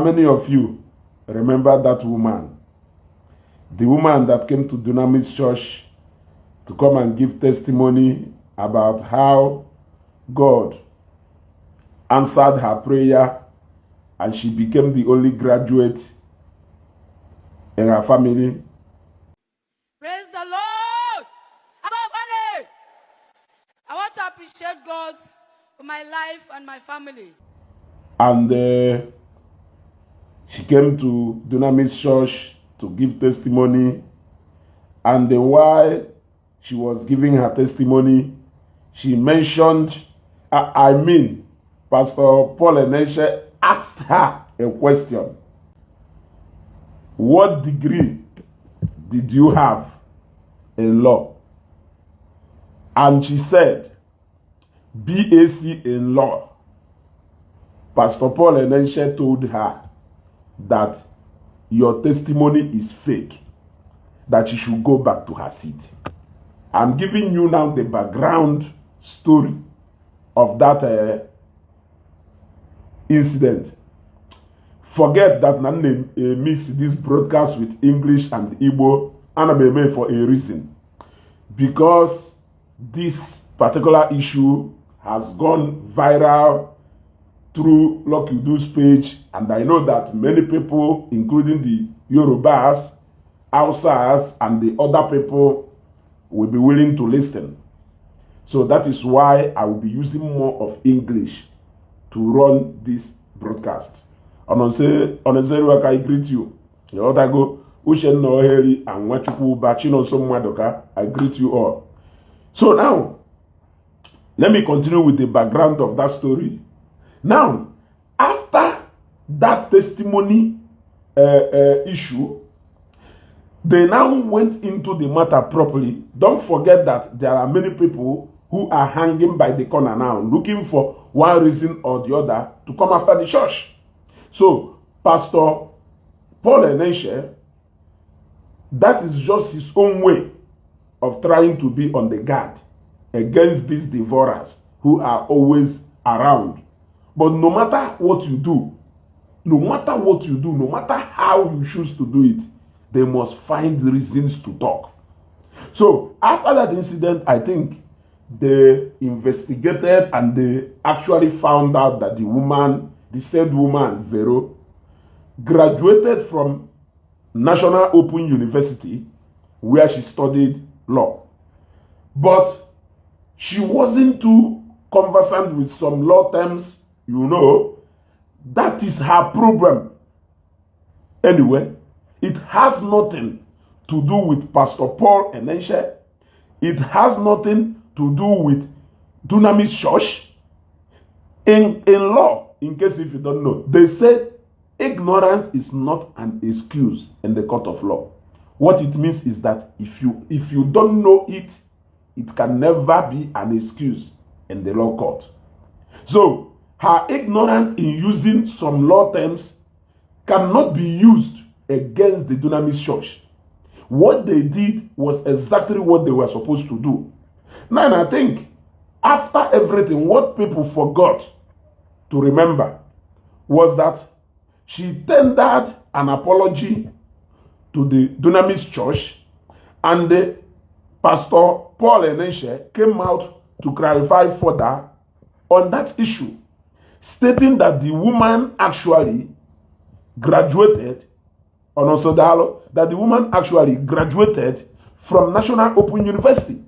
many of you remember that woman? The woman that came to Dunamis Church to come and give testimony about how God answered her prayer and she became the only graduate in her family. Praise the Lord! I want to appreciate God for my life and my family. And she came to Dunamis Church to give testimony. And while she was giving her testimony, she mentioned, Pastor Paul Enenche asked her a question. What degree did you have in law? And she said, BAc in law. Pastor Paul Enenche told her that your testimony is fake, that she should go back to her seat. I'm giving you now the background story of that incident. Forget that I mix this broadcast with English and Igbo, and I'm made for a reason. Because this particular issue has gone viral through Lucky Udu's page, and I know that many people, including the Yorubas, Hausas, and the other people, will be willing to listen. So that is why I will be using more of English to run this broadcast. And on say, I greet you. The other go, Ushen no heri and Wachuku Bachino Somwadoka. I greet you all. So now, let me continue with the background of that story. Now, after that testimony issue, they now went into the matter properly. Don't forget that there are many people who are hanging by the corner now, looking for one reason or the other to come after the church. So, Pastor Paul Enenche, that is just his own way of trying to be on the guard against these devourers who are always around. But no matter what you do, no matter how you choose to do it, they must find reasons to talk. So after that incident, I think they investigated and they actually found out that the said woman, Vero, graduated from National Open University where she studied law. But she wasn't too conversant with some law terms, that is her problem. Anyway, it has nothing to do with Pastor Paul Enenche. It has nothing to do with Dunamis Church. In law, in case if you don't know, they say ignorance is not an excuse in the court of law. What it means is that if you don't know it, it can never be an excuse in the law court. So, her ignorance in using some law terms cannot be used against the Dunamis Church. What they did was exactly what they were supposed to do. Now, I think after everything, what people forgot to remember was that she tendered an apology to the Dunamis Church, and the Pastor Paul Enenche came out to clarify further on that issue, stating that the woman actually graduated from National Open University,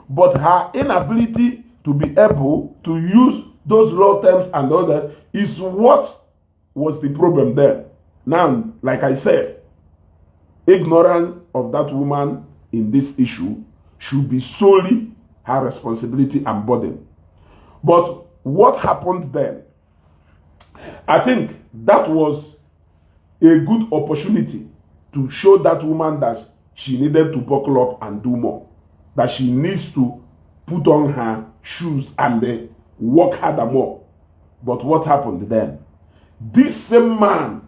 but her inability to be able to use those law terms and others is what was the problem there. Now, like I said, ignorance of that woman in this issue should be solely her responsibility and burden. But what happened then? I think that was a good opportunity to show that woman that she needed to buckle up and do more. That she needs to put on her shoes and work harder more. But what happened then? This same man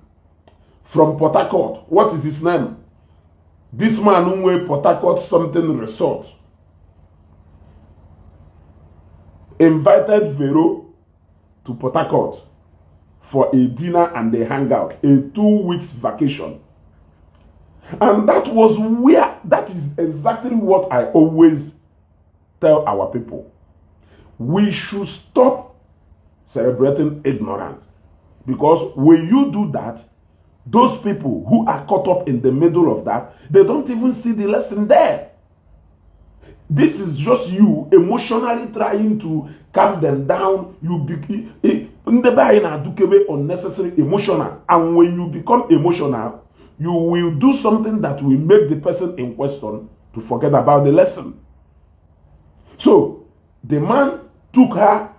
from Port Harcourt, what is his name? This man who went Port Harcourt something resort, invited Vero to Port Harcourt for a dinner and a hangout, a 2 weeks vacation. And that is exactly what I always tell our people. We should stop celebrating ignorance. Because when you do that, those people who are caught up in the middle of that, they don't even see the lesson there. This is just you emotionally trying to calm them down. Unnecessary emotional. And when you become emotional, you will do something that will make the person in question to forget about the lesson. So, the man took her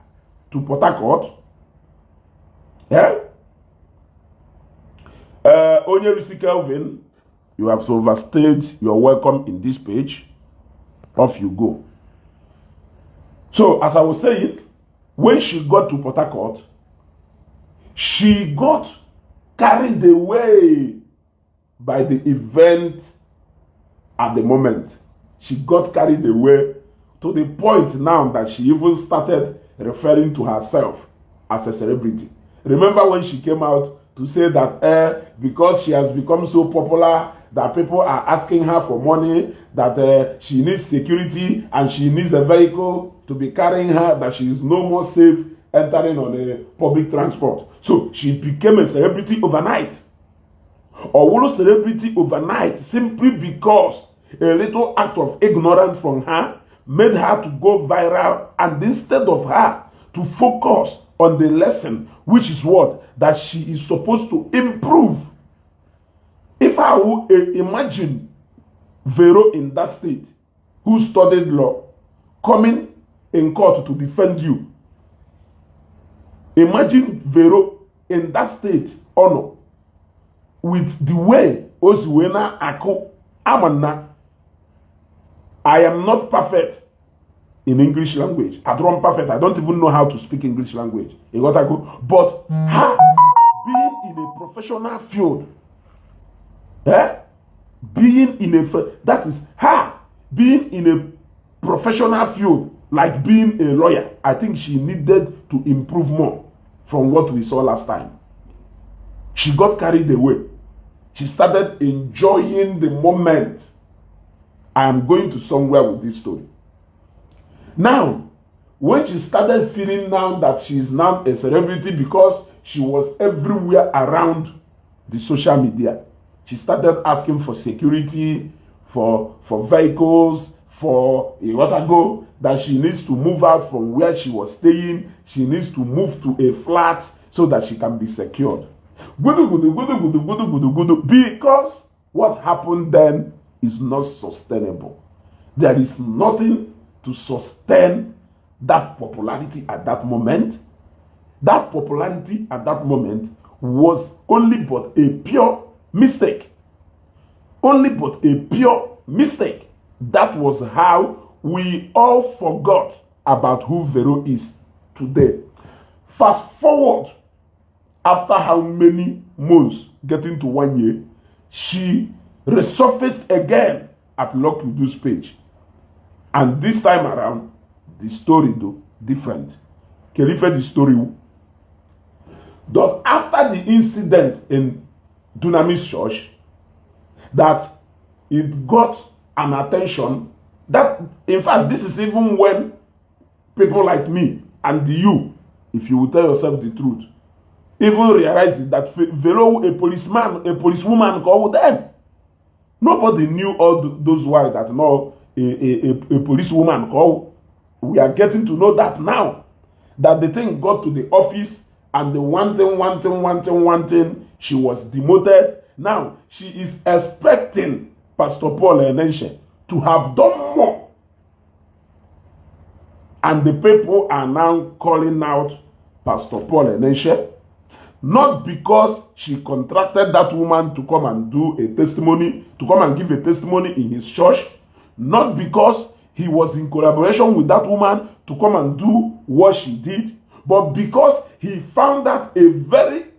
to Port Harcourt. Yeah? Onyerisi Kelvin, you have overstayed your welcome in this page. Off you go. So, as I was saying, when she got to Port Harcourt, she got carried away by the event at the moment. She got carried away to the point now that she even started referring to herself as a celebrity. Remember when she came out to say that because she has become so popular that people are asking her for money, that she needs security and she needs a vehicle to be carrying her, that she is no more safe entering on a public transport. So she became a celebrity overnight. Or a celebrity overnight simply because a little act of ignorance from her made her to go viral, and instead of her to focus on the lesson, which is what? That she is supposed to improve. If I would imagine Vero in that state, who studied law, coming in court to defend you. Imagine Vero in that state, honor, with the way Ozuena Ako Amana. I am not perfect in English language. I don't perfect. I don't even know how to speak English language. But her being in a professional field, being in a professional field, like being a lawyer, I think she needed to improve more from what we saw last time. She got carried away. She started enjoying the moment. I am going to somewhere with this story. Now, when she started feeling now that she is now a celebrity because she was everywhere around the social media, she started asking for security, for vehicles, for that she needs to move out from where she was staying. She needs to move to a flat so that she can be secured. Because what happened then is not sustainable. There is nothing to sustain that popularity at that moment. That popularity at that moment was only but a pure mistake. Only but a pure mistake. That was how we all forgot about who Vero is today. Fast forward, after how many months, getting to 1 year, she resurfaced again at Luck Reduce page. And this time around, the story though different. Can you read the story? That after the incident in Dunamis Church, that it got an attention that, in fact, this is even when people like me and you, if you will tell yourself the truth, even realized that Vero, a policewoman called them. Nobody knew all those while that no, a policewoman called. We are getting to know that now. That the thing got to the office and the one thing, she was demoted. Now, she is expecting Pastor Paul Enenche to have done more. And the people are now calling out Pastor Paul Enenche, not because she contracted that woman to come and do a testimony, to come and give a testimony in his church, not because he was in collaboration with that woman to come and do what she did, but because he found that a very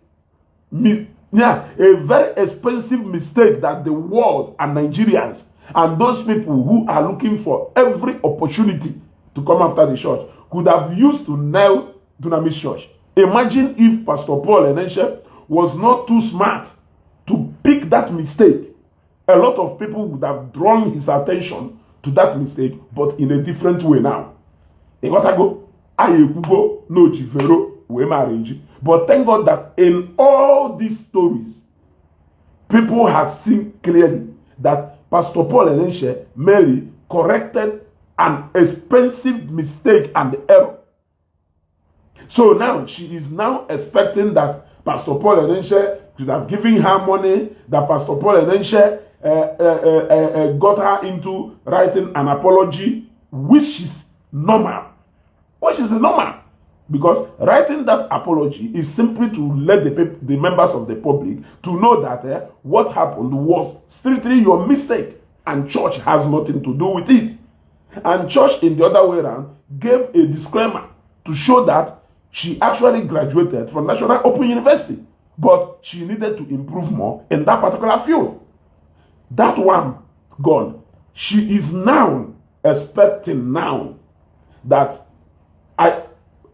expensive mistake that the world and Nigerians and those people who are looking for every opportunity to come after the church could have used to nail Dunamis Church. Imagine if Pastor Paul Enenche was not too smart to pick that mistake. A lot of people would have drawn his attention to that mistake, but in a different way now. But thank God that in all these stories, people have seen clearly that Pastor Paul Enenche merely corrected an expensive mistake and error. So now she is now expecting that Pastor Paul Enenche should have given her money, that Pastor Paul Enenche got her into writing an apology, which is normal. Which is normal. Because writing that apology is simply to let the members of the public to know that what happened was strictly your mistake and church has nothing to do with it. And church in the other way around gave a disclaimer to show that she actually graduated from National Open University, but she needed to improve more in that particular field. That one gone. She is now expecting now that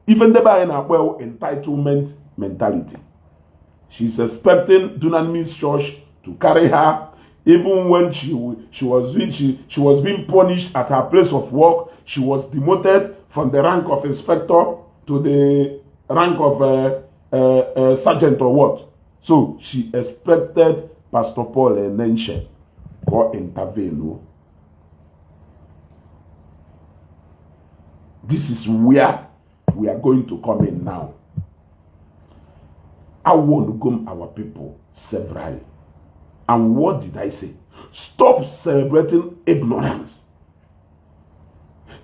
even the entitlement mentality. She's expecting Dunamis Church to carry her, even when she was being punished at her place of work. She was demoted from the rank of inspector to the rank of sergeant or what. So she expected Pastor Paul Enenche or intervene. This is where we are going to come in now. I want to come our people severally. And what did I say? Stop celebrating ignorance.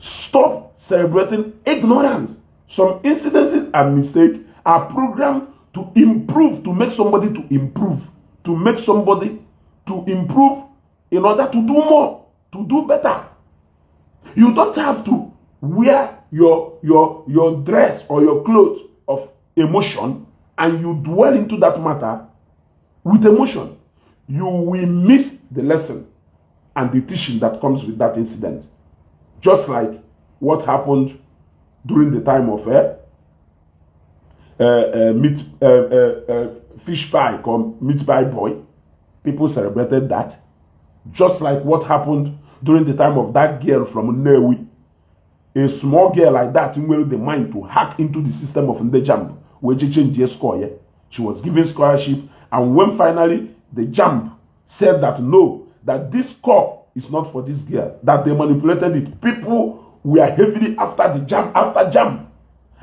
Stop celebrating ignorance. Some incidences and mistakes are programmed to improve, to make somebody to improve, to make somebody to improve in order to do more, to do better. You don't have to wear your dress or your clothes of emotion and you dwell into that matter with emotion. You will miss the lesson and the teaching that comes with that incident. Just like what happened during the time of fish pie called meat pie boy. People celebrated that. Just like what happened during the time of that girl from Newi. A small girl like that will the mind to hack into the system of the jump, where she changed the score. Yeah? She was given scholarship, and when finally the jump said that no, that this score is not for this girl, that they manipulated it. People were heavily after the jump,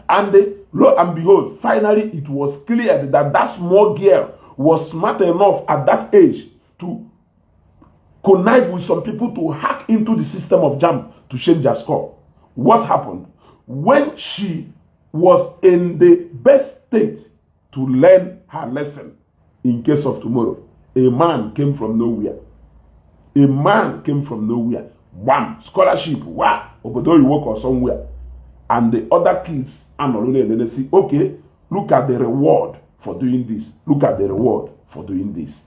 and lo and behold, finally it was clear that that small girl was smart enough at that age to connive with some people to hack into the system of jump to change their score. What happened? When she was in the best state to learn her lesson, in case of tomorrow, a man came from nowhere. A man came from nowhere. One scholarship, wow, Obodo you work or somewhere. And the other kids, and they say, okay, look at the reward for doing this. Look at the reward for doing this.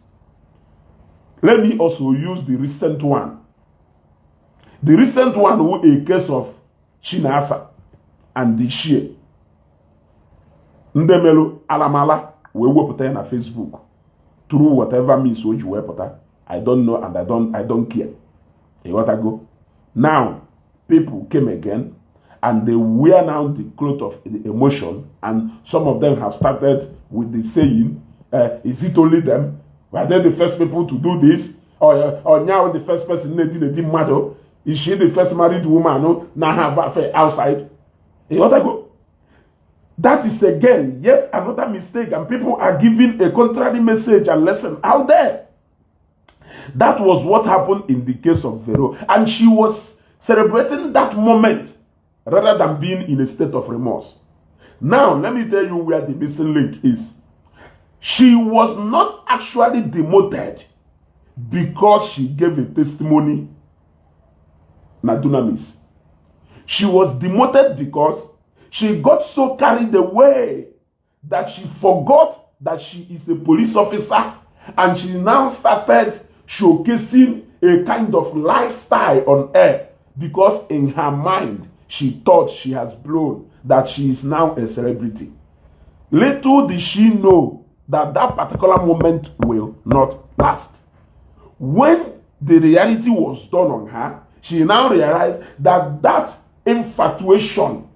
Let me also use the recent one. The recent one was a case of Chinasa and the Shia. Ndemelu alamala we wepụta na Facebook through whatever means which you wepụta. I don't know and I don't care. You want to go? Now people came again and they wear now the cloth of the emotion, and some of them have started with the saying, is it only them? Were they the first people to do this? Or now the first person in matter? Is she the first married woman? No, now have affair outside. You want to go? That is again yet another mistake, and people are giving a contrary message and lesson out there. That was what happened in the case of Vero, and she was celebrating that moment rather than being in a state of remorse. Now, let me tell you where the missing link is. She was not actually demoted because she gave a testimony. Nadunamis. She was demoted because she got so carried away that she forgot that she is a police officer, and she now started showcasing a kind of lifestyle on air because in her mind she thought she has blown, that she is now a celebrity. Little did she know that that particular moment will not last. When the reality was done on her, she now realized that that infatuation,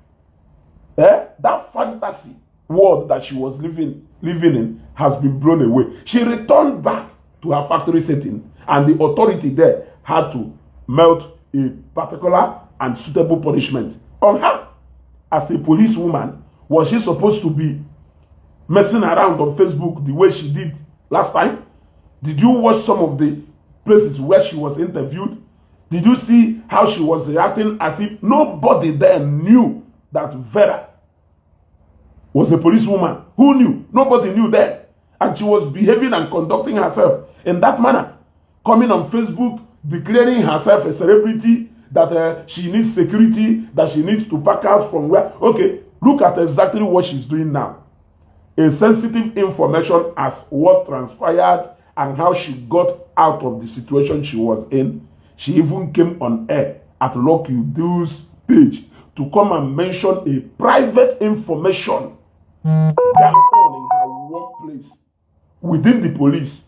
that fantasy world that she was living in has been blown away. She returned back to her factory setting, and the authority there had to melt a particular and suitable punishment on her. As a policewoman, was she supposed to be messing around on Facebook the way she did last time? Did you watch some of the places where she was interviewed? Did you see how she was reacting as if nobody there knew that Vera was a policewoman? Who knew? Nobody knew there. And she was behaving and conducting herself in that manner, coming on Facebook, declaring herself a celebrity, that she needs security, that she needs to back out from where. Okay, look at exactly what she's doing now. A sensitive information as what transpired and how she got out of the situation she was in. She even came on air at Lucky Udo's page to come and mention a private information going on in her workplace within the police.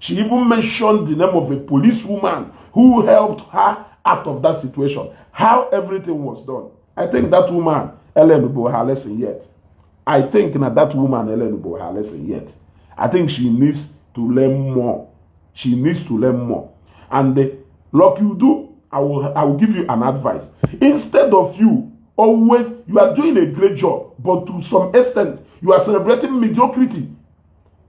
She even mentioned the name of a policewoman who helped her out of that situation. How everything was done. I think that woman, Ellen, will have lesson yet. I think that woman, Ellen, will have lesson yet. I think she needs to learn more. She needs to learn more. And like you do, I will give you an advice. Instead of you are doing a great job, but to some extent, you are celebrating mediocrity.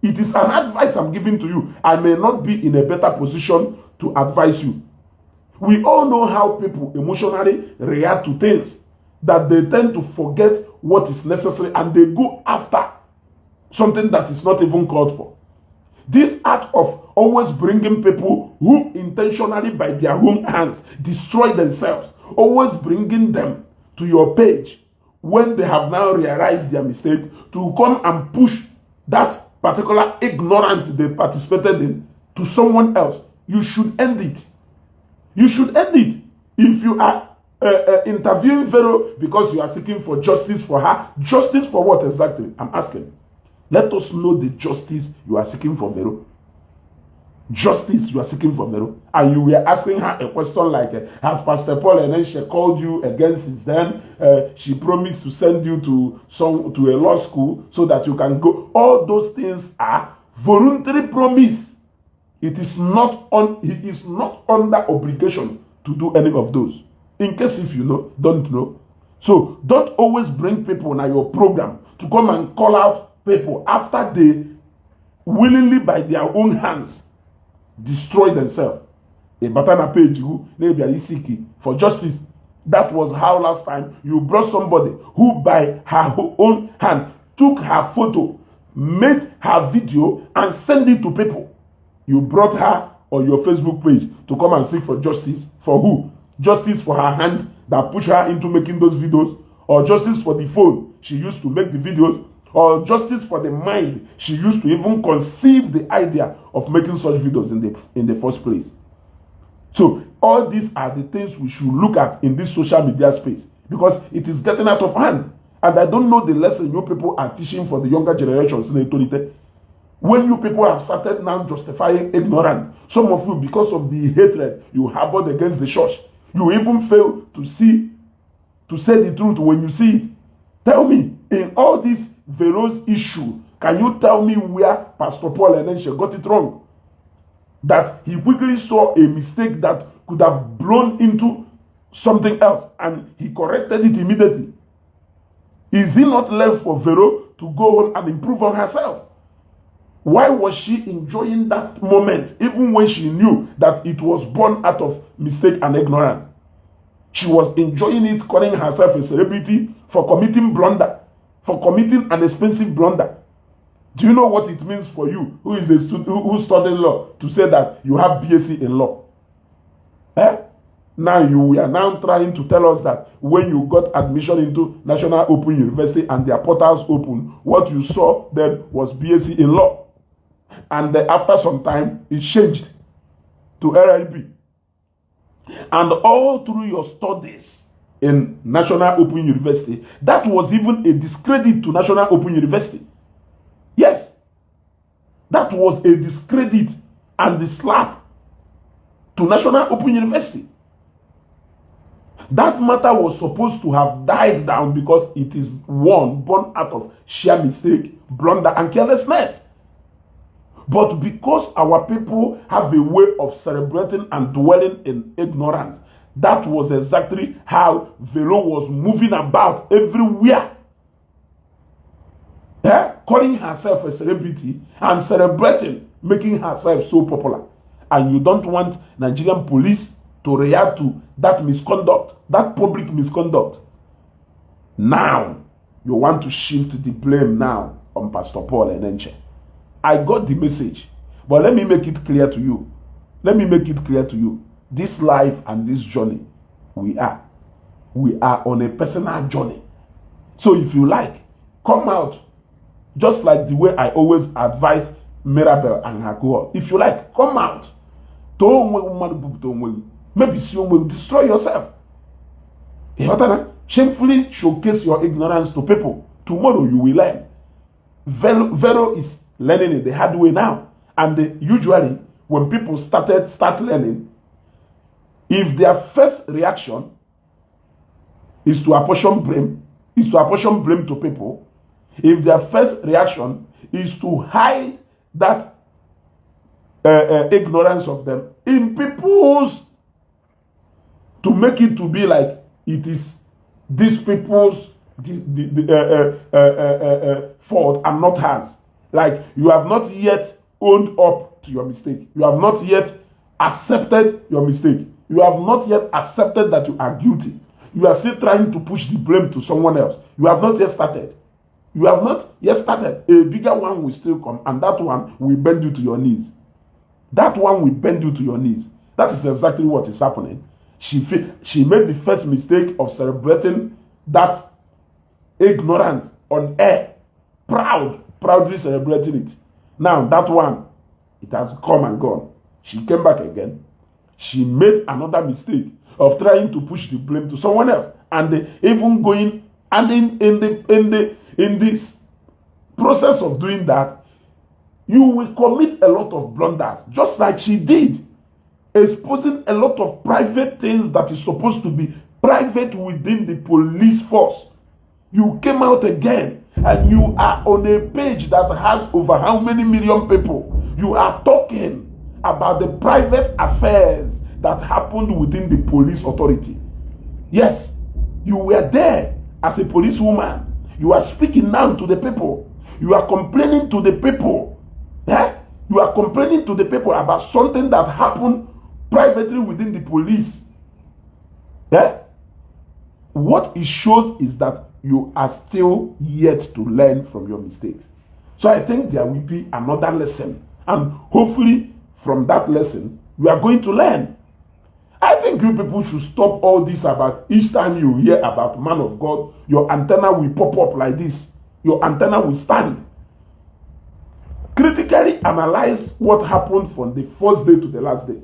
It is an advice I'm giving to you. I may not be in a better position to advise you. We all know how people emotionally react to things, that they tend to forget what is necessary and they go after something that is not even called for. This act of always bringing people who intentionally by their own hands destroy themselves, always bringing them to your page when they have now realized their mistake, to come and push that particular ignorance they participated in to someone else. You should end it. You should end it. If you are interviewing Vero because you are seeking for justice for her, justice for what exactly? I'm asking. Let us know the justice you are seeking for Vero. Justice you are seeking for Vero. And you were asking her a question like, has Pastor Paul Enenche called you again since then? She promised to send you to a law school so that you can go. All those things are voluntary promise. He is not under obligation to do any of those. In case if you don't know. So don't always bring people on your program to come and call out people after they willingly by their own hands destroy themselves. A batana page who maybe are seeking for justice. That was how last time you brought somebody who by her own hand took her photo, made her video and sent it to people. You brought her on your Facebook page to come and seek for justice. For who? Justice for her hand that pushed her into making those videos, or justice for the phone she used to make the videos, or justice for the mind she used to even conceive the idea of making such videos in the first place. So all these are the things we should look at in this social media space, because it is getting out of hand. And I don't know the lesson you people are teaching for the younger generations in authority. When you people have started now justifying ignorance, some of you, because of the hatred you harbored against the church, you even fail to say the truth when you see it. Tell me, in all this Vero's issue, can you tell me where Pastor Paul Enenche got it wrong? That he quickly saw a mistake that could have blown into something else and he corrected it immediately. Is it not left for Vero to go on and improve on herself? Why was she enjoying that moment even when she knew that it was born out of mistake and ignorance? She was enjoying it, calling herself a celebrity for committing blunder, for committing an expensive blunder. Do you know what it means for you, who is a student who studied law, to say that you have BSc in law? Now you are now trying to tell us that when you got admission into National Open University and their portals open, what you saw then was BSc in law. And after some time, it changed to LLB. And all through your studies in National Open University, that was even a discredit to National Open University. Yes, that was a discredit and a slap to National Open University. That matter was supposed to have died down because it is one born out of sheer mistake, blunder, and carelessness. But because our people have a way of celebrating and dwelling in ignorance, that was exactly how Vero was moving about everywhere. Calling herself a celebrity and celebrating, making herself so popular. And you don't want Nigerian police to react to that misconduct, that public misconduct. Now, you want to shift the blame now on Pastor Paul Enenche. I got the message, but let me make it clear to you. Let me make it clear to you. This life and this journey, we are on a personal journey. So if you like, come out, just like the way I always advise Mirabel and her cohort. If you like, come out. Maybe you will destroy yourself. Shamefully showcase your ignorance to people. Tomorrow you will learn. Vero is learning it the hard way now. And usually, when people start learning, if their first reaction is to apportion blame to people, if their first reaction is to hide that ignorance of them in people's, to make it to be like it is these people's fault and not hers. Like you have not yet owned up to your mistake. You have not yet accepted your mistake. You have not yet accepted that you are guilty. You are still trying to push the blame to someone else. You have not yet started. You have not yet started. A bigger one will still come, and that one will bend you to your knees. That one will bend you to your knees. That is exactly what is happening. She made the first mistake of celebrating that ignorance on air. Proudly celebrating it. Now that one, it has come and gone. She came back again. She made another mistake of trying to push the blame to someone else, and even going and in this process of doing that, you will commit a lot of blunders, just like she did, exposing a lot of private things that is supposed to be private within the police force. You came out again, and you are on a page that has over how many million people. You are talking about the private affairs that happened within the police authority. Yes, you were there as a policewoman. You are speaking now to the people. You are complaining to the people. You are complaining to the people about something that happened privately within the police. What it shows is that you are still yet to learn from your mistakes. So I think there will be another lesson. And hopefully from that lesson, we are going to learn. I think you people should stop all this about each time you hear about man of God, your antenna will pop up like this. Your antenna will stand. Critically analyze what happened from the first day to the last day.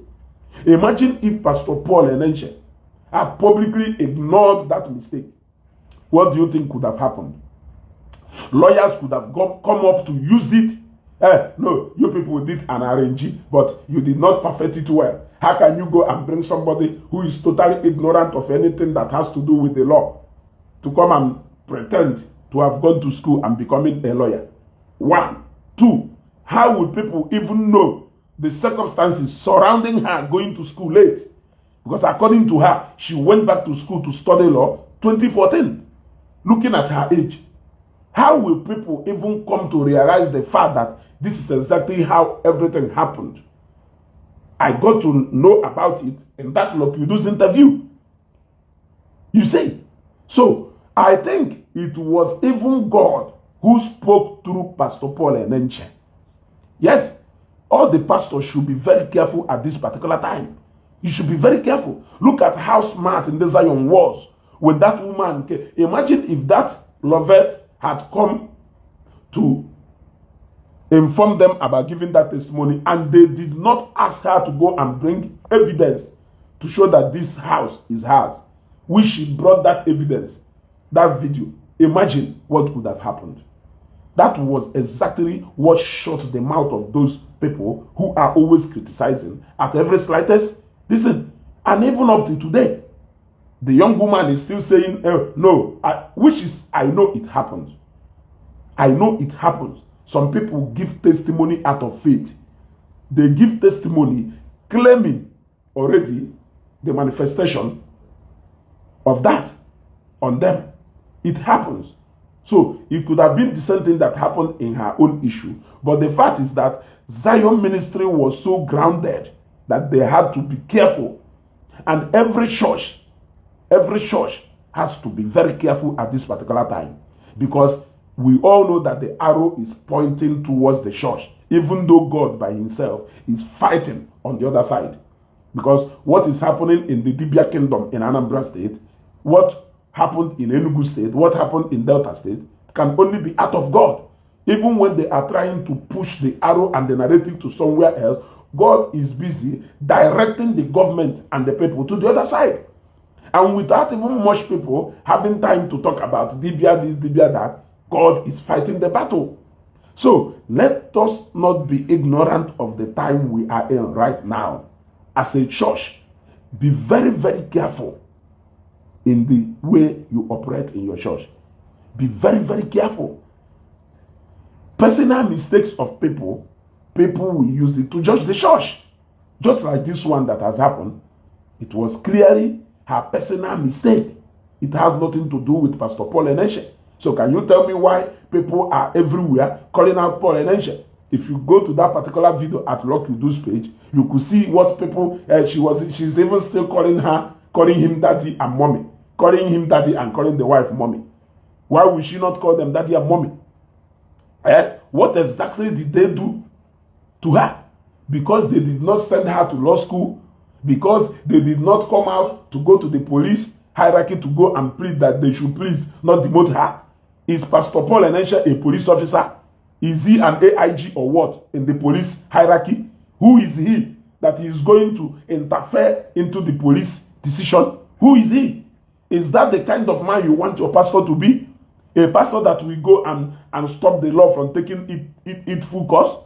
Imagine if Pastor Paul Enenche had publicly ignored that mistake. What do you think could have happened? Lawyers could have come up to use it. No, you people did an RNG, but you did not perfect it well. How can you go and bring somebody who is totally ignorant of anything that has to do with the law to come and pretend to have gone to school and becoming a lawyer? 1. 2. How would people even know the circumstances surrounding her going to school late? Because according to her, she went back to school to study law 2014, looking at her age. How will people even come to realize the fact that this is exactly how everything happened? I got to know about it in that Lokidu's interview. You see? So, I think it was even God who spoke through Pastor Paul Enenche. Yes, all the pastors should be very careful at this particular time. You should be very careful. Look at how smart in the Zion was when that woman came. Imagine if that Lovette had come to inform them about giving that testimony and they did not ask her to go and bring evidence to show that this house is hers, which she brought that evidence, that video. Imagine what could have happened. That was exactly what shut the mouth of those people who are always criticizing at every slightest. Listen, and even up to today, the young woman is still saying, no, I know it happens. I know it happens. Some people give testimony out of faith. They give testimony claiming already the manifestation of that on them. It happens. So it could have been the same thing that happened in her own issue. But the fact is that Zion ministry was so grounded that they had to be careful. And every church has to be very careful at this particular time. Because we all know that the arrow is pointing towards the church, even though God by himself is fighting on the other side. Because what is happening in the Dibia kingdom in Anambra State, what happened in Enugu State, what happened in Delta State, can only be out of God. Even when they are trying to push the arrow and the narrative to somewhere else, God is busy directing the government and the people to the other side. And without even much people having time to talk about Dibia this, Dibia that, God is fighting the battle. So let us not be ignorant of the time we are in right now. As a church, be very, very careful in the way you operate in your church. Be very, very careful. Personal mistakes of people will use it to judge the church. Just like this one that has happened, it was clearly her personal mistake. It has nothing to do with Pastor Paul Enenche. So can you tell me why people are everywhere calling out Paul Enenche? If you go to that particular video at Lucky Du's page, you could see what people, she's even still calling him daddy and mommy. Calling him daddy and calling the wife mommy. Why would she not call them daddy and mommy? What exactly did they do to her? Because they did not send her to law school, because they did not come out to go to the police hierarchy to go and plead that they should please not demote her. Is Pastor Paul Enenche a police officer? Is he an AIG or what in the police hierarchy? Who is he that he is going to interfere into the police decision? Who is he? Is that the kind of man you want your pastor to be? A pastor that will go and stop the law from taking it full course?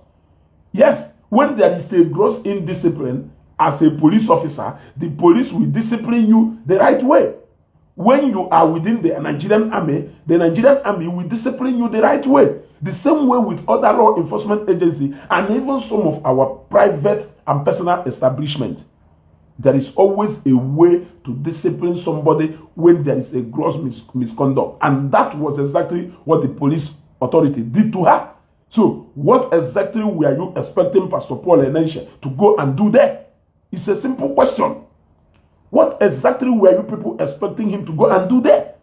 Yes, when there is a gross indiscipline as a police officer, the police will discipline you the right way. When you are within the Nigerian army will discipline you the right way. The same way with other law enforcement agencies and even some of our private and personal establishments. There is always a way to discipline somebody when there is a gross misconduct. And that was exactly what the police authority did to her. So, what exactly were you expecting Pastor Paul Enenche to go and do there? It's a simple question. What exactly were you people expecting him to go and do there?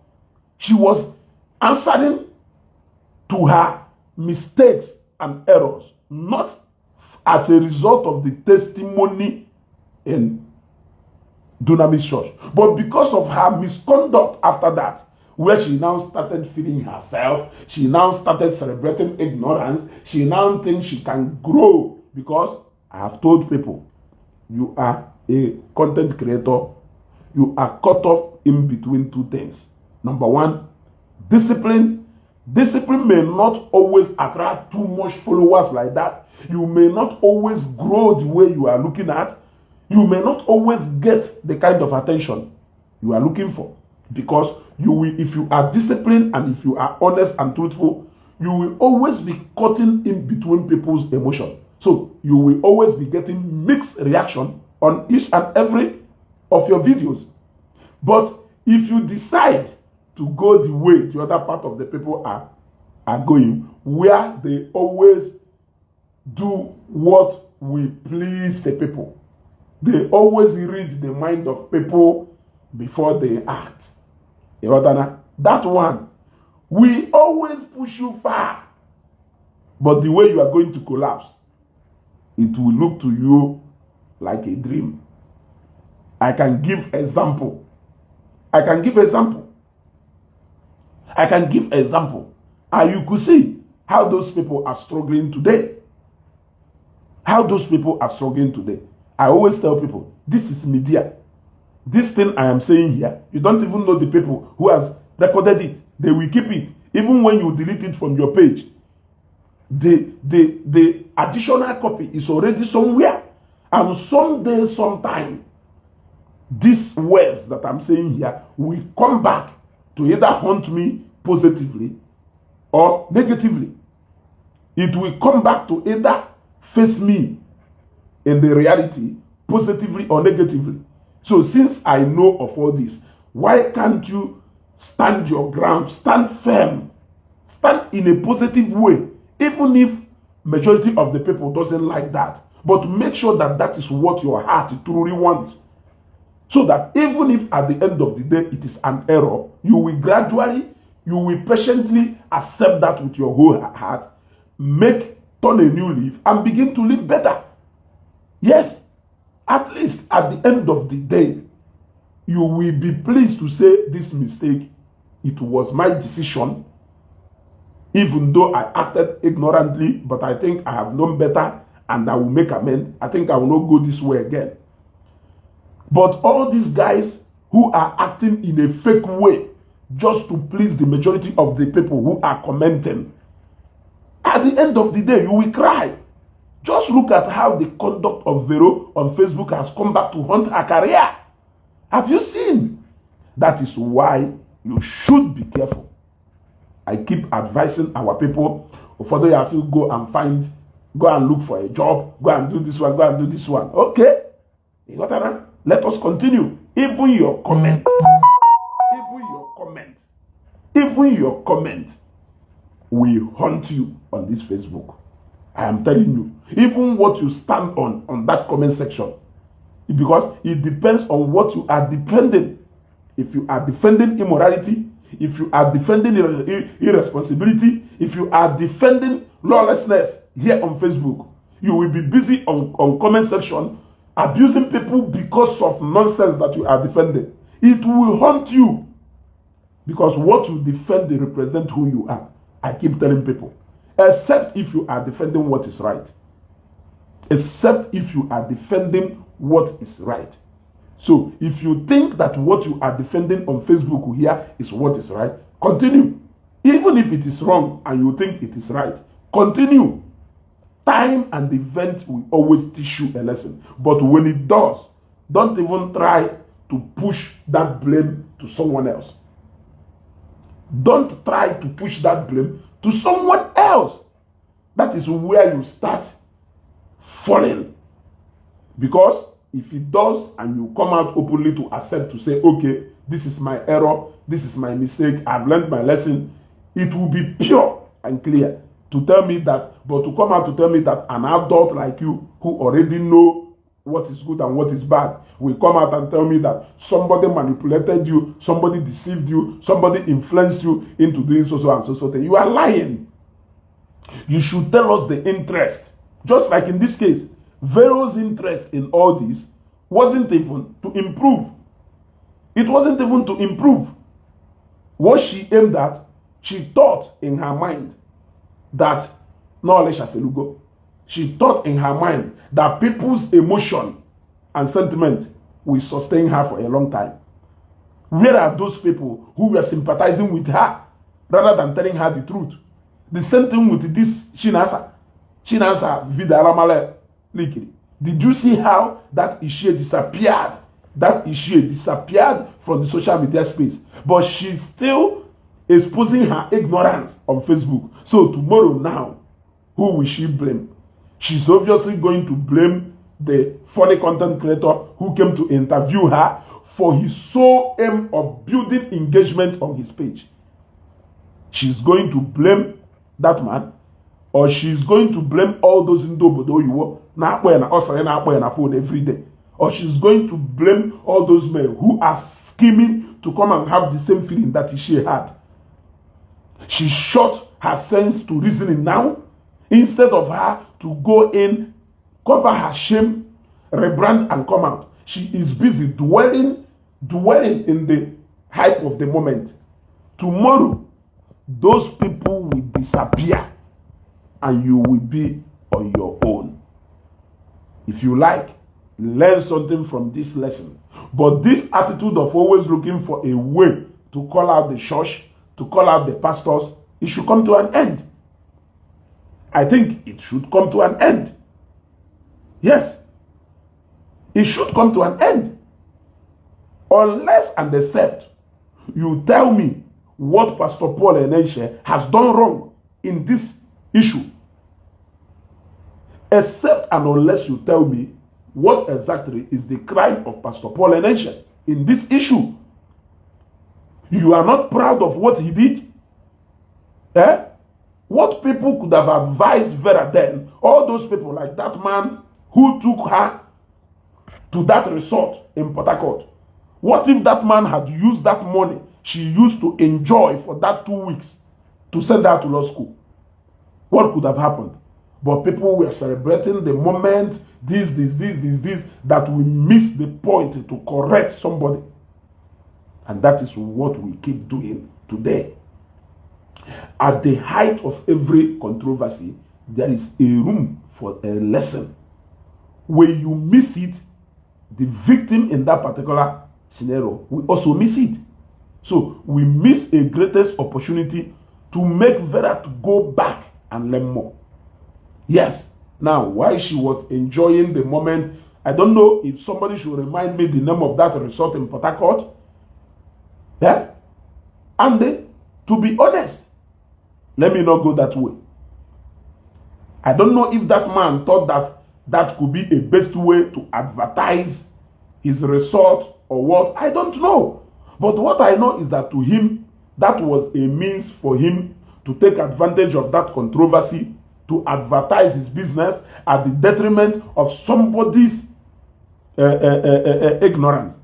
She was answering to her mistakes and errors, not as a result of the testimony in Dunamis Church, but because of her misconduct after that, where she now started feeding herself, she now started celebrating ignorance, she now thinks she can grow. Because I have told people, you are a content creator, you are caught up in between two things. Number one, discipline. Discipline may not always attract too much followers like that. You may not always grow the way you are looking at. You may not always get the kind of attention you are looking for. Because you will, if you are disciplined and if you are honest and truthful, you will always be caught in between people's emotions. So you will always be getting mixed reaction on each and every of your videos. But if you decide to go the way the other part of the people are going, where they always do what will please the people, they always read the mind of people before they act. That one will always push you far. But the way you are going to collapse, it will look to you like a dream. I can give example. And you could see how those people are struggling today. I always tell people, this is media. This thing I am saying here, you don't even know the people who has recorded it. They will keep it. Even when you delete it from your page, the additional copy is already somewhere. And someday, sometime, these words that I'm saying here will come back to either haunt me positively or negatively. It will come back to either face me in the reality positively or negatively. So since I know of all this, why can't you stand your ground, stand firm, stand in a positive way, even if majority of the people doesn't like that, but make sure that that is what your heart truly wants, so that even if at the end of the day it is an error, you will patiently accept that with your whole heart, turn a new leaf and begin to live better. Yes, at least at the end of the day, you will be pleased to say, this mistake, it was my decision, even though I acted ignorantly, but I think I have known better and I will make amends. I think I will not go this way again. But all these guys who are acting in a fake way just to please the majority of the people who are commenting, at the end of the day, you will cry. Just look at how the conduct of Vero on Facebook has come back to haunt her career. Have you seen? That is why you should be careful. I keep advising our people, for you still go and look for a job, go and do this one, go and do this one. Okay? You got that? Let us continue. Even your comment will haunt you on this Facebook. I am telling you. Even what you stand on that comment section. Because it depends on what you are defending. If you are defending immorality, if you are defending irresponsibility, if you are defending lawlessness here on Facebook, you will be busy on comment section abusing people because of nonsense that you are defending. It will haunt you. Because what you defend, they represent who you are. I keep telling people. Except if you are defending what is right. Except if you are defending what is right. So, if you think that what you are defending on Facebook here is what is right, continue. Even if it is wrong and you think it is right, continue. Time and event will always teach you a lesson. But when it does, don't even try to push that blame to someone else. Don't try to push that blame to someone else. That is where you start falling. Because if it does and you come out openly to accept, to say, okay, this is my error, this is my mistake, I've learned my lesson, it will be pure and clear to tell me that, but to come out to tell me that an adult like you who already know what is good and what is bad will come out and tell me that somebody manipulated you, somebody deceived you, somebody influenced you into doing so and so. You are lying. You should tell us the interest. Just like in this case, Vero's interest in all this wasn't even to improve. It wasn't even to improve. What she aimed at, she thought in her mind that she thought in her mind that people's emotion and sentiment will sustain her for a long time. Where are those people who were sympathizing with her rather than telling her the truth? The same thing with this Shinasa Vidaramale Likiri. Did you see how that issue disappeared? That issue disappeared from the social media space. But she's still exposing her ignorance on Facebook. So tomorrow now, who will she blame? She's obviously going to blame the funny content creator who came to interview her for his sole aim of building engagement on his page. She's going to blame that man, or she's going to blame all those in Dobodo you were na phone every day, or she's going to blame all those men who are scheming to come and have the same feeling that she had. She shot her sense to reasoning now, instead of her to go in, cover her shame, rebrand and come out. She is busy dwelling in the hype of the moment. Tomorrow, those people will disappear and you will be on your own. If you like, learn something from this lesson. But this attitude of always looking for a way to call out the church, to call out the pastors, it should come to an end. I think it should come to an end. Yes. It should come to an end. Unless and except you tell me what Pastor Paul Enenche has done wrong in this issue. Except and unless you tell me what exactly is the crime of Pastor Paul Enenche in this issue. You are not proud of what he did? Eh? What people could have advised Vera then, all those people like that man who took her to that resort in Port Harcourt. What if that man had used that money she used to enjoy for that 2 weeks to send her to law school? What could have happened? But people were celebrating the moment, this, that we missed the point to correct somebody. And that is what we keep doing today. At the height of every controversy, there is a room for a lesson. When you miss it, the victim in that particular scenario will also miss it. So we miss a greatest opportunity to make Vera to go back and learn more. Yes. Now, while she was enjoying the moment, I don't know if somebody should remind me the name of that resort in Port Harcourt. Yeah? And to be honest, let me not go that way. I don't know if that man thought that that could be a best way to advertise his resort or what. I don't know. But what I know is that to him, that was a means for him to take advantage of that controversy to advertise his business at the detriment of somebody's ignorance.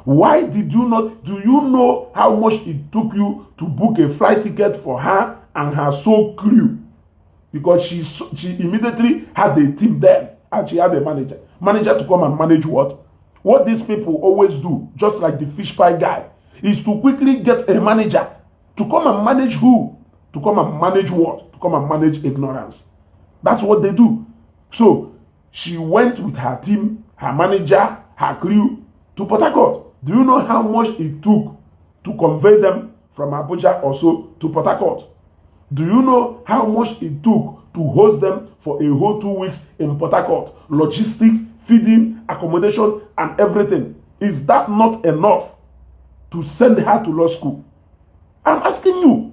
Why did you not? Do you know how much it took you to book a flight ticket for her and her sole crew? Because she immediately had a team there and she had a manager. Manager to come and manage what? What these people always do, just like the fish pie guy, is to quickly get a manager to come and manage who? To come and manage what? To come and manage ignorance. That's what they do. So she went with her team, her manager, her crew to Port Harcourt. Do you know how much it took to convey them from Abuja also to Port Harcourt? Do you know how much it took to host them for a whole 2 weeks in Port Harcourt? Logistics, feeding, accommodation, and everything. Is that not enough to send her to law school? I'm asking you.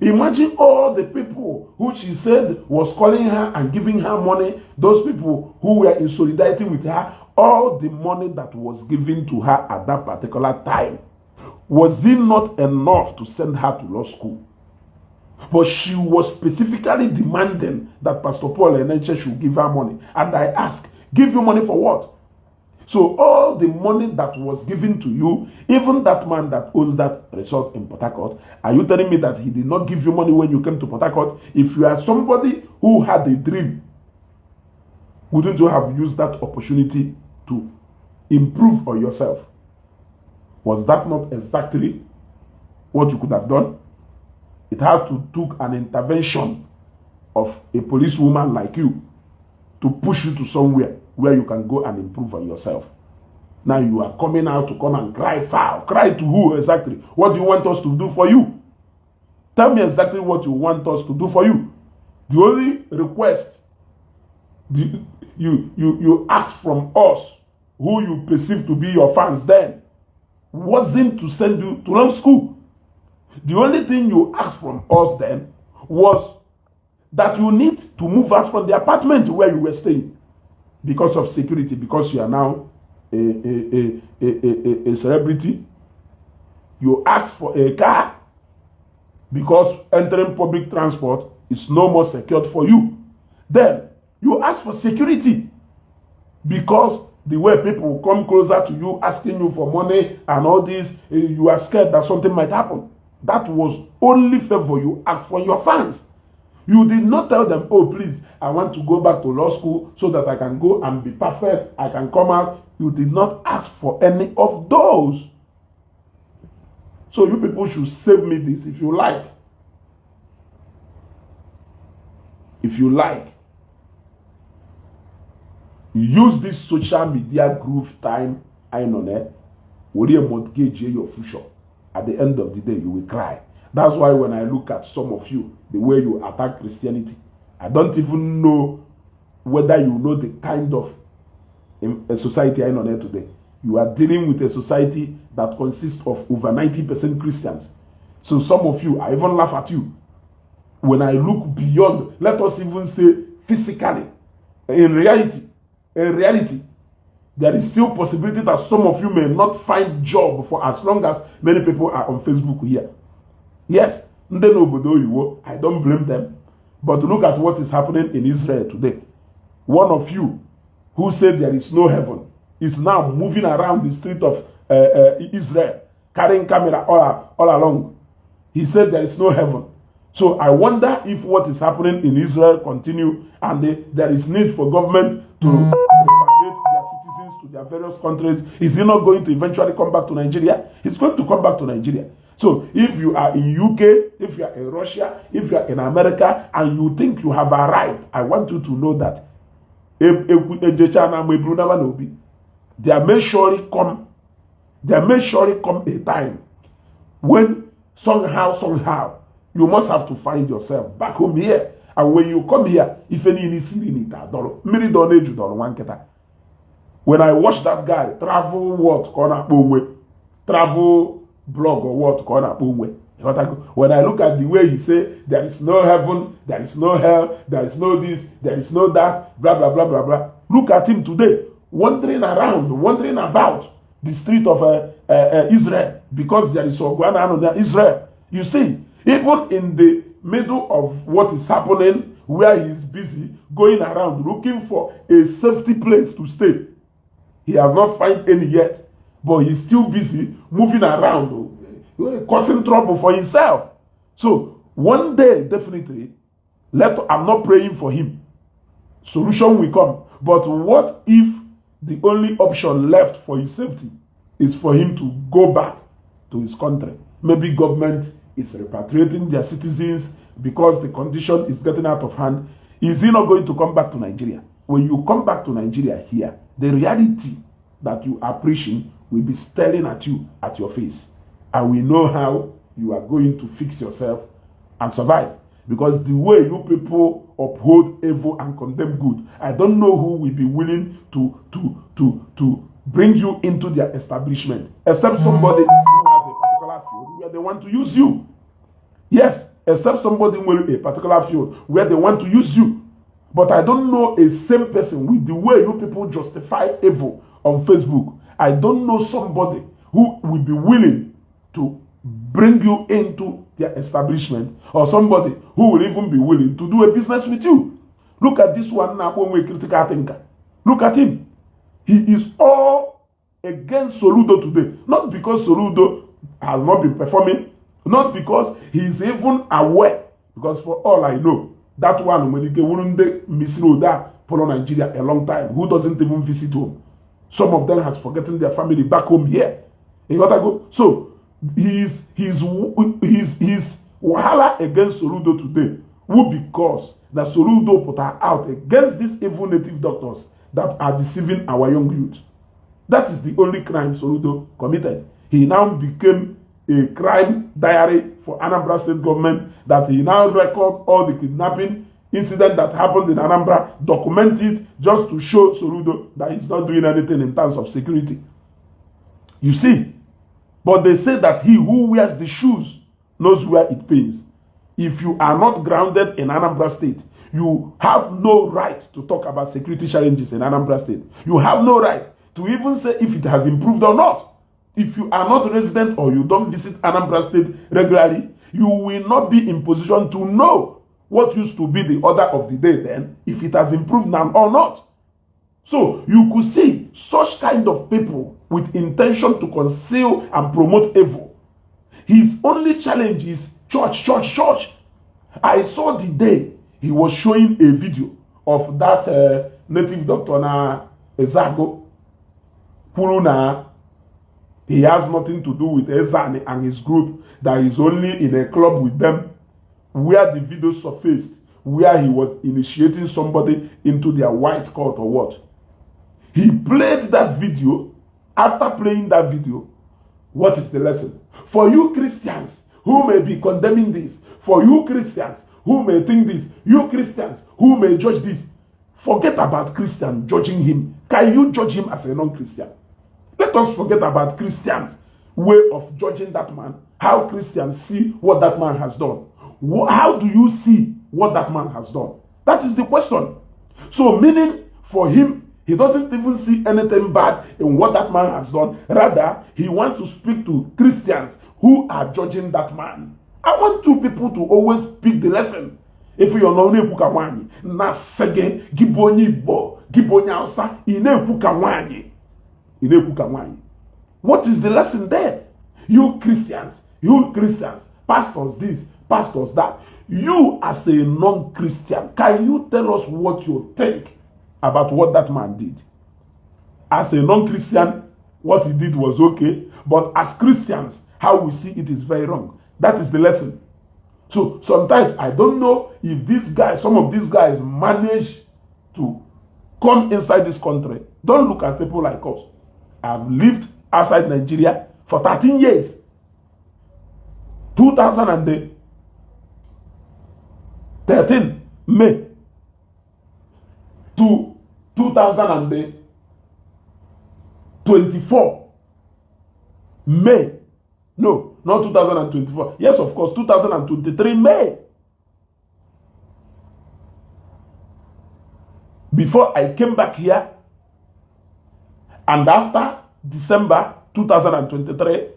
Imagine all the people who she said was calling her and giving her money, those people who were in solidarity with her, all the money that was given to her at that particular time. Was it not enough to send her to law school? But she was specifically demanding that Pastor Paul Enenche should give her money. And I asked, give you money for what? So all the money that was given to you, even that man that owns that resort in Port Harcourt, are you telling me that he did not give you money when you came to Port Harcourt? If you are somebody who had a dream, wouldn't you have used that opportunity to improve on yourself? Was that not exactly what you could have done? It had to take an intervention of a policewoman like you to push you to somewhere where you can go and improve on yourself. Now you are coming out to come and cry foul. Cry to who exactly? What do you want us to do for you? Tell me exactly what you want us to do for you. The only request you ask from us, who you perceive to be your fans then, wasn't to send you to law school. The only thing you asked from us then was that you need to move out from the apartment where you were staying because of security, because you are now a celebrity. You asked for a car because entering public transport is no more secured for you. Then you ask for security because the way people will come closer to you asking you for money and all this, you are scared that something might happen. That was only favor you asked for your fans. You did not tell them, oh please, I want to go back to law school so that I can go and be perfect, I can come out. You did not ask for any of those. So you people should save me this if you like. If you like. Use this social media groove time, I know that. Will you mortgage your future? At the end of the day, you will cry. That's why when I look at some of you, the way you attack Christianity, I don't even know whether you know the kind of a society I'm on here today. You are dealing with a society that consists of over 90% Christians. So some of you, I even laugh at you. When I look beyond, let us even say physically, in reality, there is still possibility that some of you may not find job for as long as many people are on Facebook here. Yes, I don't blame them. But look at what is happening in Israel today. One of you who said there is no heaven is now moving around the street of Israel, carrying camera all along. He said there is no heaven. So I wonder if what is happening in Israel continue and there is need for government to repatriate their citizens to their various countries. Is he not going to eventually come back to Nigeria? He's going to come back to Nigeria. So if you are in UK, if you are in Russia, if you are in America, and you think you have arrived, I want you to know that there may surely come a time when somehow you must have to find yourself back home here. And when you come here, if any when I watch that guy travel blog or what, when I look at the way he say there is no heaven, there is no hell, there is no this, there is no that, blah blah blah blah blah. Look at him today, wandering about the street of Israel, because there is Israel. You see, even in the middle of what is happening, where he is busy going around looking for a safety place to stay, he has not found any yet, but he's still busy moving around, causing trouble for himself. So one day, definitely, I'm not praying for him. Solution will come. But what if the only option left for his safety is for him to go back to his country? Maybe government is repatriating their citizens because the condition is getting out of hand. Is he not going to come back to Nigeria? When you come back to Nigeria here, the reality that you are preaching will be staring at you, at your face. And we know how you are going to fix yourself and survive. Because the way you people uphold evil and condemn good, I don't know who will be willing to bring you into their establishment, except somebody who has a particular field where they want to use you. Yes, except somebody with a particular field where they want to use you. But I don't know a same person with the way you people justify evil on Facebook. I don't know somebody who will be willing to bring you into their establishment, or somebody who will even be willing to do a business with you. Look at this one now, one way critical thinker. Look at him. He is all against Soludo today. Not because Soludo has not been performing, not because he is even aware. Because for all I know, that one when he wouldn't miss that Polo Nigeria a long time, who doesn't even visit home. Some of them has forgotten their family back home here. You got to go. So his wahala against Soludo today will because that Soludo put her out against these evil native doctors that are deceiving our young youth. That is the only crime Soludo committed. He now became a crime diary for Anambra State government, that he now record all the kidnapping incident that happened in Anambra, document it just to show Soludo that he's not doing anything in terms of security. You see, but they say that he who wears the shoes knows where it pains. If you are not grounded in Anambra State, you have no right to talk about security challenges in Anambra State. You have no right to even say if it has improved or not. If you are not a resident or you don't visit Anambra State regularly, you will not be in position to know what used to be the order of the day then, if it has improved now or not. So you could see such kind of people with intention to conceal and promote evil. His only challenge is church. I saw the day he was showing a video of that native doctor na Ezago Puruna. He has nothing to do with Ezani and his group, that is only in a club with them, where the video surfaced, where he was initiating somebody into their white court or what. He played that video. After playing that video, what is the lesson? For you Christians who may be condemning this, for you Christians who may think this, you Christians who may judge this, forget about Christian judging him. Can you judge him as a non-Christian? Let us forget about Christians' way of judging that man, how Christians see what that man has done. How do you see what that man has done? That is the question. So meaning for him, he doesn't even see anything bad in what that man has done. Rather, he wants to speak to Christians who are judging that man. I want you people to always pick the lesson. If you're not Nebuka Wani, na sege, gibonyi bo, gibonya osa, inebuka wani. What is the lesson there? You Christians, pastors this, pastors that. You as a non-Christian, can you tell us what you think about what that man did? As a non-Christian, what he did was okay, but as Christians, how we see it is very wrong. That is the lesson. So sometimes I don't know if some of these guys manage to come inside this country. Don't look at people like us. I've lived outside Nigeria for 13 years. 2013 May to 2024 May. No, not 2024. Yes, of course, 2023 May. Before I came back here, and after December 2023,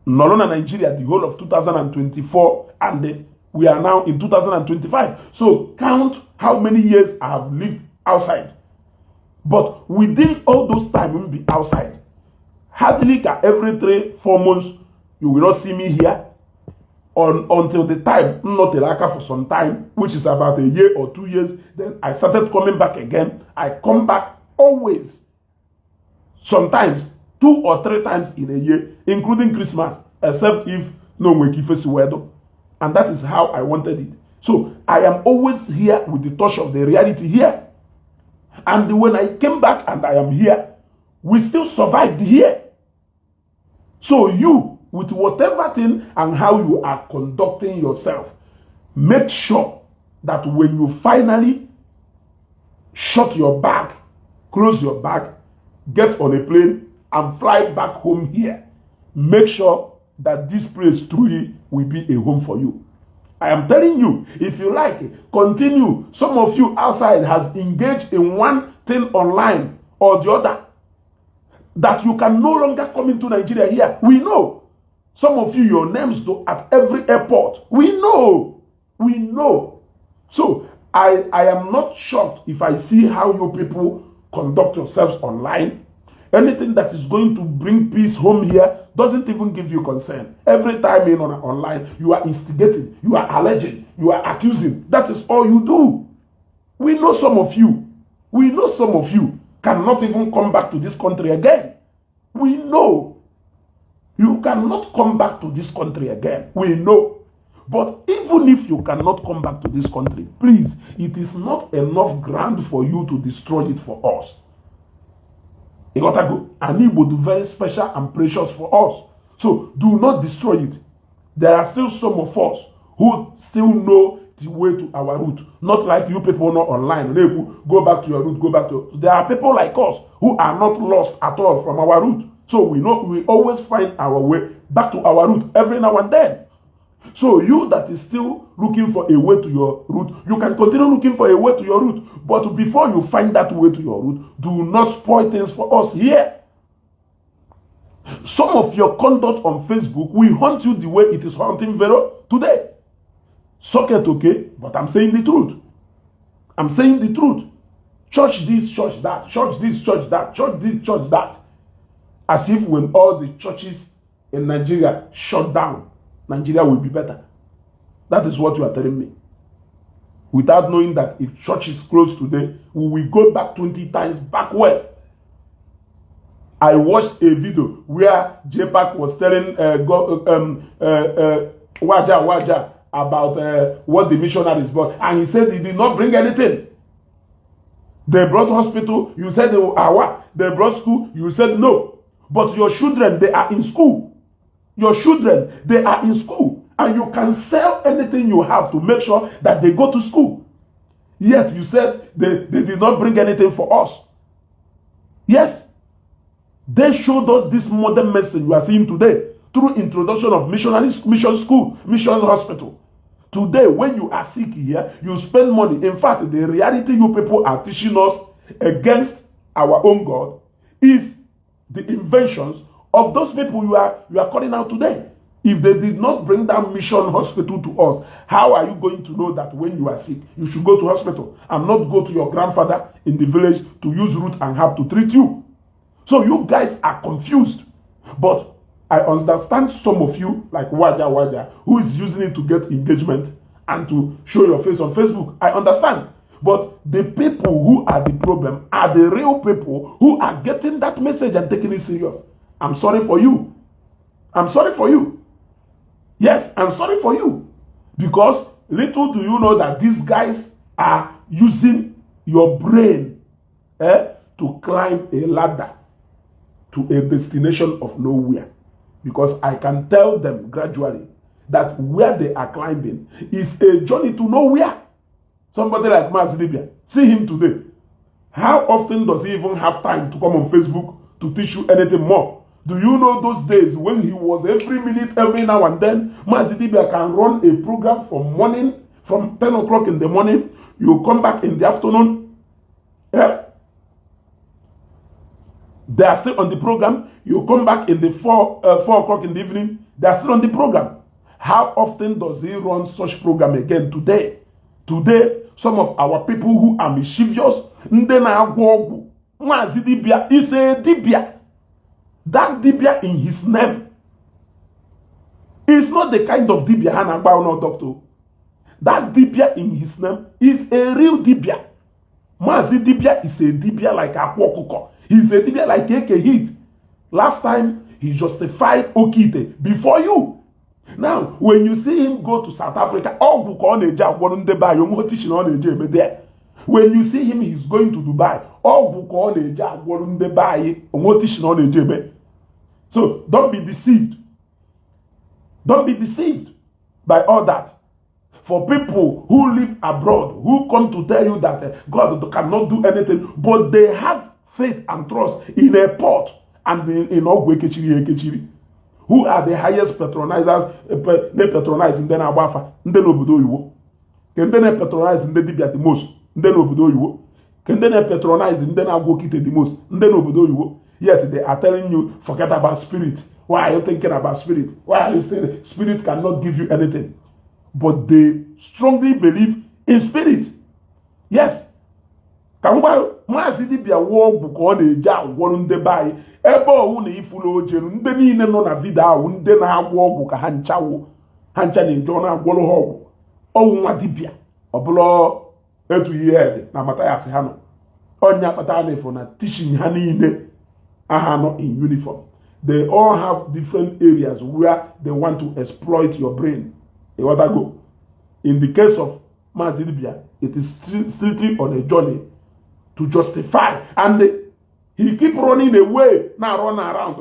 Nolona, Nigeria, the whole of 2024, and we are now in 2025. So count how many years I have lived outside. But within all those time, we will be outside. Hardly every 3-4 months, you will not see me here until the time, not for some time, which is about a year or 2 years. Then I started coming back again. I come back always, sometimes 2 or 3 times in a year, including Christmas, except if no weather. And that is how I wanted it. So I am always here with the touch of the reality here. And when I came back and I am here, we still survived here. So you, with whatever thing and how you are conducting yourself, make sure that when you finally shut your bag, close your bag, get on a plane and fly back home here, make sure that this place truly will be a home for you. I am telling you, if you like, continue. Some of you outside has engaged in one thing online or the other, that you can no longer come into Nigeria here. We know. Some of you, your names go at every airport. We know. So I am not shocked if I see how you people conduct yourselves online. Anything that is going to bring peace home here doesn't even give you concern. Every time you're online, you are instigating, you are alleging, you are accusing. That is all you do. We know some of you. Cannot even come back to this country again. We know. You cannot come back to this country again. We know. But even if you cannot come back to this country, please, it is not enough ground for you to destroy it for us. And it will be very special and precious for us. So do not destroy it. There are still some of us who still know the way to our route. Not like you people not online. Go back to your route, There are people like us who are not lost at all from our route. So we always find our way back to our route every now and then. So you that is still looking for a way to your route, you can continue looking for a way to your route. But before you find that way to your route, do not spoil things for us here. Some of your conduct on Facebook will haunt you the way it is haunting Vero today. Socket, okay, but I'm saying the truth. Church this, church that. Church this, church that. Church this, church that. As if when all the churches in Nigeria shut down, Nigeria will be better. That is what you are telling me. Without knowing that if church is closed today, we will go back 20 times backwards. I watched a video where J-Pac was telling Waja about what the missionaries brought, and he said he did not bring anything. They brought hospital, you said they brought school, you said no. But your children, they are in school. Your children, they are in school, and you can sell anything you have to make sure that they go to school. Yet you said they did not bring anything for us. Yes, they showed us this modern message you are seeing today through introduction of mission school, mission hospital. Today, when you are sick here, you spend money. In fact, the reality you people are teaching us against our own God is the inventions of those people you are calling out today. If they did not bring that mission hospital to us, how are you going to know that when you are sick, you should go to hospital and not go to your grandfather in the village to use root and herb to treat you? So you guys are confused. But I understand some of you, like Waja, who is using it to get engagement and to show your face on Facebook. I understand. But the people who are the problem are the real people who are getting that message and taking it serious. I'm sorry for you. I'm sorry for you. Yes, I'm sorry for you. Because little do you know that these guys are using your brain to climb a ladder to a destination of nowhere. Because I can tell them gradually that where they are climbing is a journey to nowhere. Somebody like Mazidibia, see him today. How often does he even have time to come on Facebook to teach you anything more? Do you know those days when he was every minute, every now and then, Mazidibia can run a program from 10 o'clock in the morning, you come back in the afternoon, they are still on the program. You come back in the 4 o'clock in the evening, they are still on the program. How often does he run such program again today? Today, some of our people who are mischievous, Mazidibia is a dibia. That dibia in his name is not the kind of dibia Hanagba no doctor. That dibia in his name is a real dibia. Mazidibia is a dibia like a Akwokuko. He's a dibia like Eke Hit. Last time, he justified Okite before you. Now, when you see him go to South Africa, when you see him, he's going to Dubai. So, don't be deceived. Don't be deceived by all that. For people who live abroad, who come to tell you that God cannot do anything, but they have faith and trust in a port and in Ogwekechiri, who are the highest patronizers, they patronize in the Nawafa, in the Nobudo Iwo. Can they patronize in the Dibia the most, in the Nobudo Iwo? Can they patronize in the Nagokite the most, in the Nobudo Iwo? Yet they are telling you, forget about spirit. Why are you thinking about spirit? Why are you saying spirit cannot give you anything? But they strongly believe in spirit. Yes. Mazidibia walk because they jam one day by ebo na ifulo ojeru ndị niile nọ na vida ahụ ndị na-agwọ ọgwụ ka hancha na-eje na agwọrọ ha ọgwụ ọnwụ nwa dibia ọbụla etu ihe na mata ya sị ha nọ onya kpata na ifo na teaching ha niile aha nọ in uniform. They all have different areas where they want to exploit your brain. You want to go. In the case of Mazidibia, it is strictly on a journey to justify, and he keep running away, now run around,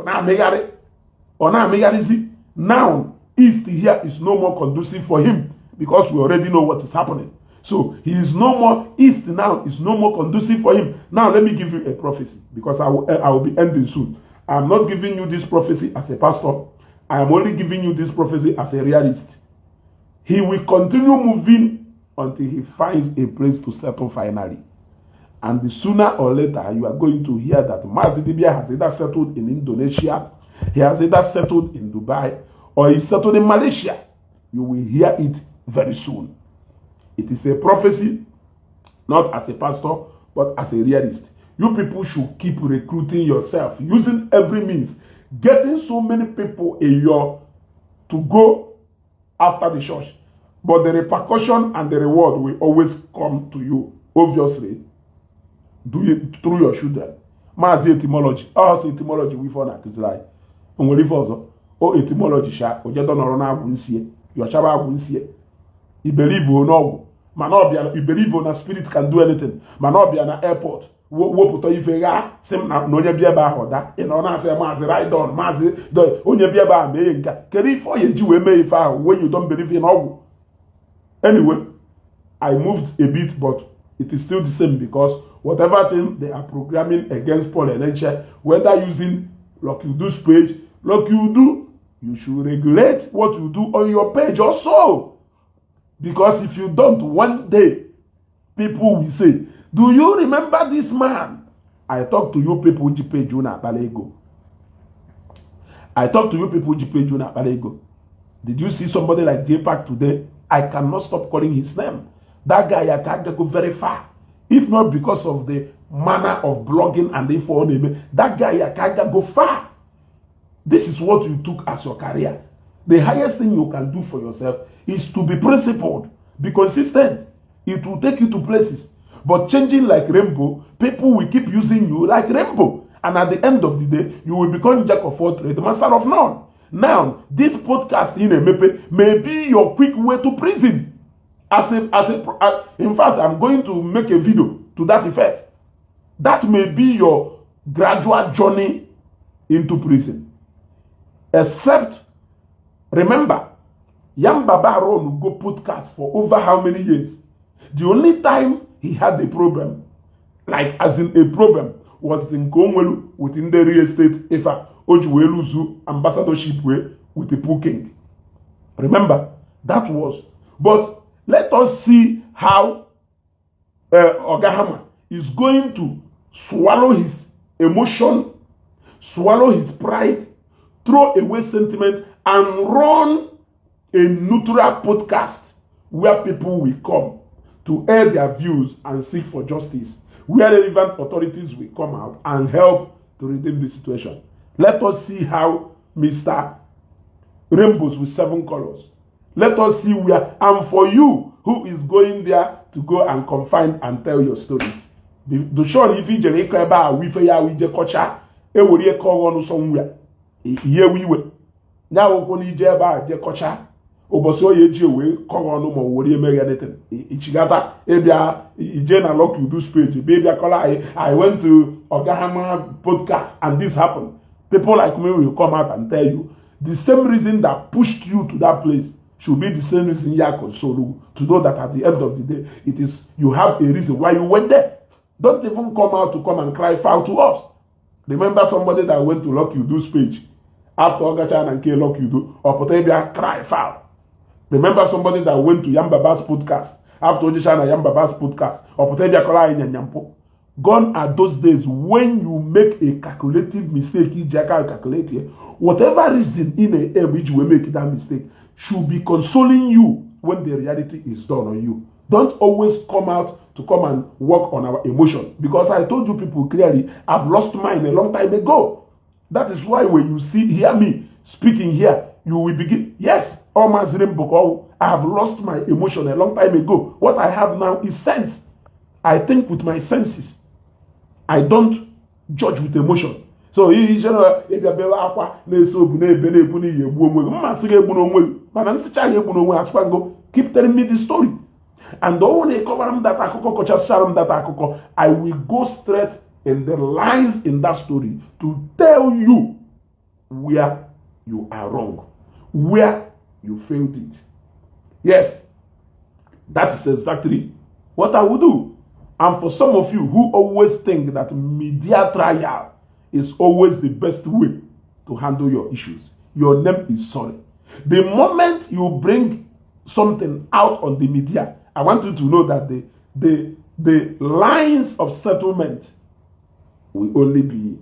now east here is no more conducive for him because we already know what is happening. So he is no more east now, is no more conducive for him. Now let me give you a prophecy because I will be ending soon. I am not giving you this prophecy as a pastor. I am only giving you this prophecy as a realist. He will continue moving until he finds a place to settle finally. And the sooner or later, you are going to hear that Mazidibia has either settled in Indonesia, he has either settled in Dubai, or he settled in Malaysia. You will hear it very soon. It is a prophecy, not as a pastor, but as a realist. You people should keep recruiting yourself, using every means, getting so many people to go after the church. But the repercussion and the reward will always come to you, obviously. Do it through your children. Mazi etymology. Also etymology we for na Israel. Onwere also. O etymology sha ojedo noro na agwu nsie. Yo chaba agwu nsie. You believe o no. Man obia you believe na spirit can do anything. Man obia na airport. wopụta ife gha sị m na onye bịa ebe ahụ da ị na ọ na-asị maazị raidon maazị onye bịa ebe ahụ mee nka kedu ife ọ ga-eji wee mee ife ahụ when you don't believe in ọgwụ. Anyway, I moved a bit, but it is still the same because whatever thing they are programming against Paul Eneche, whether using like you do's page, like you should regulate what you do on your page also. Because if you don't, one day people will say, do you remember this man? I talk to you people who page Juna Palego. I talk to you people who page Juna Palego. Did you see somebody like J-Pack today? I cannot stop calling his name. That guy, I can't go very far. If not because of the manner of blogging and the info name, that guy, I can't go far. This is what you took as your career. The highest thing you can do for yourself is to be principled, be consistent. It will take you to places. But changing like Rainbow, people will keep using you like Rainbow. And at the end of the day, you will become jack of all trades, master of none. Now, this podcast in Emepe may be your quick way to prison. In fact, I'm going to make a video to that effect. That may be your gradual journey into prison. Except, remember, Yam Baba Ron go podcast for over how many years? The only time he had a problem, like as in a problem, was in Kongwelu within the real estate Efa Ojuweluzu ambassadorship with the Pooh King. Remember, that was. But let us see how Ogahama is going to swallow his emotion, swallow his pride, throw away sentiment, and run a neutral podcast where people will come to air their views and seek for justice, where relevant authorities will come out and help to redeem the situation. Let us see how Mr. Rainbows with 7 colors. Let us see where, and for you who is going there to go and confine and tell your stories. The show if you just about we ya we just kocha e wori call on somewhere. Here we were. Now we go ni je ba je kocha. Oboso ye ji we call on mo wori emere anything. Ichigata e bia ije na lock you do page. Baby I went to Ogahama podcast and this happened. People like me will come out and tell you the same reason that pushed you to that place should be the same reason you are consoled to know that at the end of the day, it is you have a reason why you went there. Don't even come out to come and cry foul to us. Remember somebody that went to Lock You Do's page after Ogachan and K Lock You Do, or Potebia cry foul. Remember somebody that went to Yambaba's podcast after Ogachan and Yambaba's podcast, or Potebia Kola in Yampo. Gone are those days when you make a calculative mistake, whatever reason in a air which will make that mistake should be consoling you when the reality is done on you. Don't always come out to come and work on our emotion. Because I told you people clearly, I've lost mine a long time ago. That is why when you hear me speaking here, you will begin, yes, I have lost my emotion a long time ago. What I have now is sense. I think with my senses. I don't judge with emotion. So if you are keep telling me the story. And don't want to cover that I will go straight in the lines in that story to tell you where you are wrong, where you failed it. Yes, that is exactly what I will do. And for some of you who always think that media trial is always the best way to handle your issues, your name is sorry. The moment you bring something out on the media, I want you to know that the lines of settlement will only be,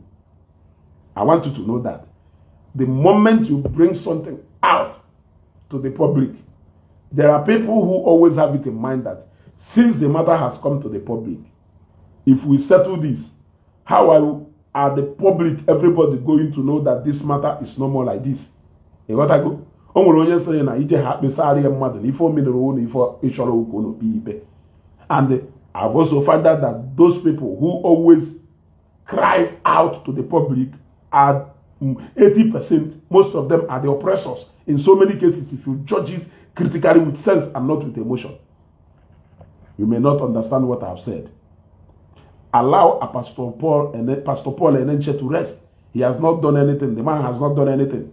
I want you to know that the moment you bring something out to the public, there are people who always have it in mind that since the matter has come to the public, if we settle this, how are the public, everybody going to know that this matter is no more like this? You got to go. And I've also found out that those people who always cry out to the public are 80%, most of them are the oppressors. In so many cases, if you judge it critically with sense and not with emotion, you may not understand what I've said. allow a Pastor Paul Enenche to rest. He has not done anything. The man has not done anything.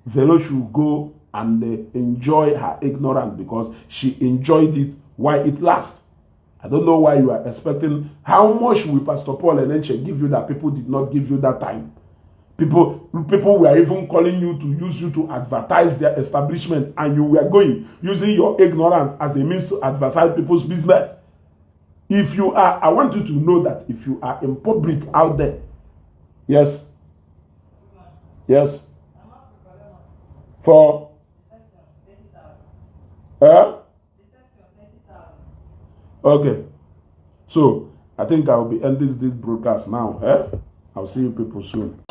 Vero should go and enjoy her ignorance because she enjoyed it while it lasts. I don't know why you are expecting. How much will Pastor Paul Enenche give you that people did not give you that time? People were even calling you to use you to advertise their establishment, and you were going using your ignorance as a means to advertise people's business. If you are, I want you to know that if you are in public out there, yes, for okay, so I think I will be ending this broadcast now. I'll see you people soon.